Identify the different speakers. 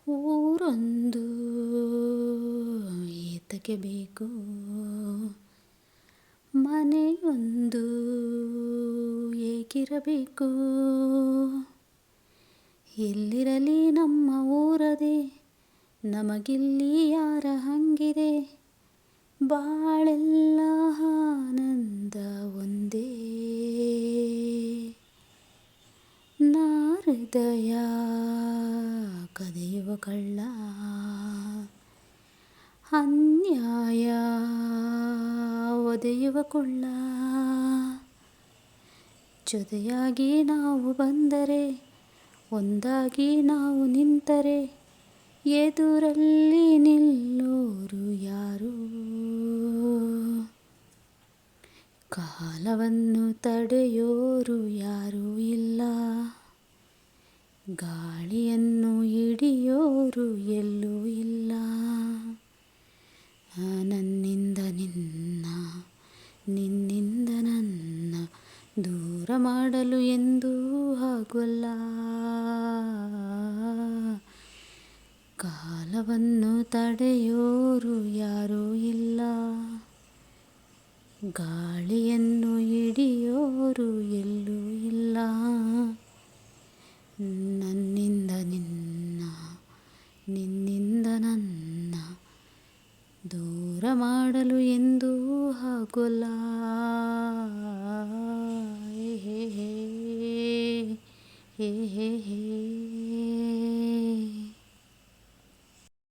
Speaker 1: ಊರೊಂದು ಏತಕ್ಕೆ ಬೇಕು, ಮನೆಯೊಂದು ಏಕಿರಬೇಕು. ಎಲ್ಲಿರಲಿ ನಮ್ಮ ಊರದೆ, ನಮಗಿಲ್ಲಿ ಯಾರ ಹಂಗಿದೆ. ಬಾಳೆಲ್ಲ ಆನಂದ ಒಂದೇ, ನಾ ಹೃದಯ ಕದಿಯುವ ಕಳ್ಳ, ಅನ್ಯಾಯ ಒದೆಯುವ ಕುಳ್ಳ. ಜೊತೆಯಾಗಿ ನಾವು ಬಂದರೆ, ಒಂದಾಗಿ ನಾವು ನಿಂತರೆ, ಎದುರಲ್ಲಿ ನಿಲ್ಲೋರು ಯಾರು. ಕಾಲವನ್ನು ತಡೆಯೋರು ಯಾರೂ ಇಲ್ಲ, ಗಾಳಿಯನ್ನು ಹಿಡಿಯೋರು ಎಲ್ಲೂ ಇಲ್ಲ. ನನ್ನಿಂದ ನಿನ್ನ, ನಿನ್ನಿಂದ ನನ್ನ ದೂರ ಮಾಡಲು ಎಂದೂ ಆಗೋಲ್ಲ. ಕಾಲವನ್ನು ತಡೆಯೋರು ಯಾರೂ ಇಲ್ಲ, ಗಾಳಿಯನ್ನು ಹಿಡಿಯೋರು ಎಲ್ಲೂ ಇಲ್ಲ. ನನ್ನಿಂದ ನಿನ್ನ, ನಿನ್ನಿಂದ ನನ್ನ ದೂರ ಮಾಡಲು ಎಂದೂ ಆಗೋಲ್ಲ.